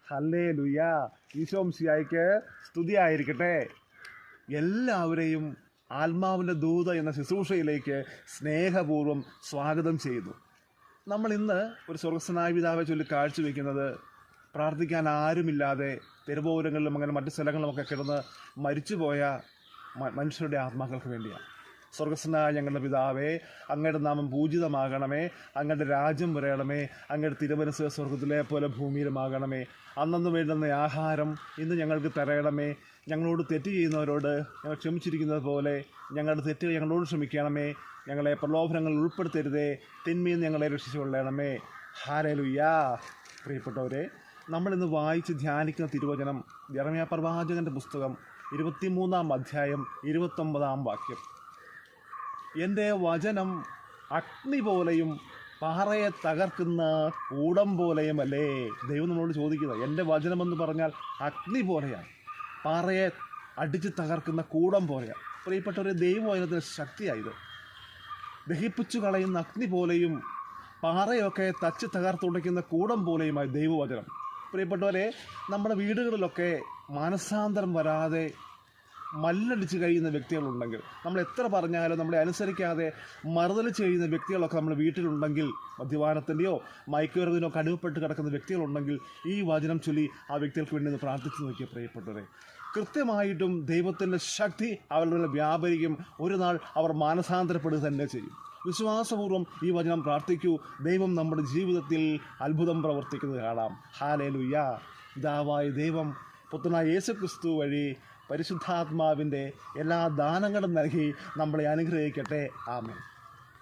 Hallelujah. Isho മിശിഹായ്ക്ക് സ്തുതിയായിരിക്കട്ടെ. എല്ലാവരെയും ആത്മാവിൻ്റെ ദൂത എന്ന ശുശ്രൂഷയിലേക്ക് സ്നേഹപൂർവ്വം സ്വാഗതം ചെയ്യുന്നു. നമ്മൾ ഇന്ന് ഒരു സ്വർഗസ്വനായ പിതാവെ ചൊല്ലി കാഴ്ചവെക്കുന്നത് പ്രാർത്ഥിക്കാൻ ആരുമില്ലാതെ തെരുവോരങ്ങളിലും അങ്ങനെ മറ്റു സ്ഥലങ്ങളിലുമൊക്കെ കിടന്ന് മരിച്ചുപോയ മനുഷ്യരുടെ ആത്മാക്കൾക്ക് വേണ്ടിയാണ്. സ്വർഗസ്വനായ ഞങ്ങളുടെ പിതാവേ, അങ്ങയുടെ നാമം പൂജിതമാകണമേ, അങ്ങയുടെ രാജ്യം വരയണമേ, അങ്ങയുടെ തിരുമനസ്സ് സ്വർഗത്തിലെ പോലെ ഭൂമിയിലുമാകണമേ. അന്നു വേണ്ടുന്ന ആഹാരം ഇന്ന് ഞങ്ങൾക്ക് തരയണമേ. ഞങ്ങളോട് തെറ്റ് ചെയ്യുന്നവരോട് ഞങ്ങൾ ക്ഷമിച്ചിരിക്കുന്നത് പോലെ ഞങ്ങളുടെ തെറ്റുകൾ ഞങ്ങളോട് ക്ഷമിക്കണമേ. ഞങ്ങളെ പ്രലോഭനങ്ങളിൽ ഉൾപ്പെടുത്തരുതേ, തിന്മയിൽ ഞങ്ങളെ രക്ഷിച്ചുകൊള്ളണമേ. ഹല്ലേലൂയ. പ്രിയപ്പെട്ടവരെ, നമ്മളിന്ന് വായിച്ച് ധ്യാനിക്കുന്ന തിരുവചനം യെരമ്യാ പ്രവാചകൻ്റെ പുസ്തകം 23-ാം അധ്യായം 29-ാം വാക്യം. എൻ്റെ വചനം അഗ്നി പോലെയും പാറയെ തകർക്കുന്ന കൂടം പോലെയും അല്ലേ? ദൈവം നമ്മളോട് ചോദിക്കുന്നത്. എൻ്റെ വചനമെന്ന് പറഞ്ഞാൽ അഗ്നി പോലെയാണ്, പാറയെ അടിച്ച് തകർക്കുന്ന കൂടം പോലെയാണ്. പ്രിയപ്പെട്ടവരെ, ദൈവവചനത്തിന് ശക്തിയായത് ദഹിപ്പിച്ചു കളയുന്ന അഗ്നി പോലെയും പാറയൊക്കെ തച്ച് തകർത്തുടയ്ക്കുന്ന കൂടം പോലെയുമായി ദൈവവചനം. പ്രിയപ്പെട്ടവരെ, നമ്മുടെ വീടുകളിലൊക്കെ മാനസാന്തരം വരാതെ മല്ലടിച്ച് കഴിയുന്ന വ്യക്തികളുണ്ടെങ്കിൽ, നമ്മൾ എത്ര പറഞ്ഞാലും നമ്മളെ അനുസരിക്കാതെ മറുതൽ ചെയ്യുന്ന വ്യക്തികളൊക്കെ നമ്മുടെ വീട്ടിലുണ്ടെങ്കിൽ, മദ്യപാനത്തിൻ്റെയോ മയക്കുമരുന്നിനോ അടിമപ്പെട്ട് കിടക്കുന്ന വ്യക്തികളുണ്ടെങ്കിൽ ഈ വചനം ചൊല്ലി ആ വ്യക്തികൾക്ക് വേണ്ടി ഒന്ന് പ്രാർത്ഥിച്ചു നോക്കിയ പ്രിയപ്പെട്ടവരെ, കൃത്യമായിട്ടും ദൈവത്തിൻ്റെ ശക്തി അവരുടെ വ്യാപരിക്കും. ഒരു നാൾ അവർ മാനസാന്തരപ്പെടുക തന്നെ ചെയ്യും. വിശ്വാസപൂർവ്വം ഈ വചനം പ്രാർത്ഥിക്കൂ. ദൈവം നമ്മുടെ ജീവിതത്തിൽ അത്ഭുതം പ്രവർത്തിക്കുന്നത് കാണാം. ഹല്ലേലൂയ. പിതാവായ ദൈവം പുത്രനായ യേശുക്രിസ്തു വഴി പരിശുദ്ധാത്മാവിൻ്റെ എല്ലാ ദാനങ്ങളും നൽകി നമ്മളെ അനുഗ്രഹിക്കട്ടെ. ആമേൻ.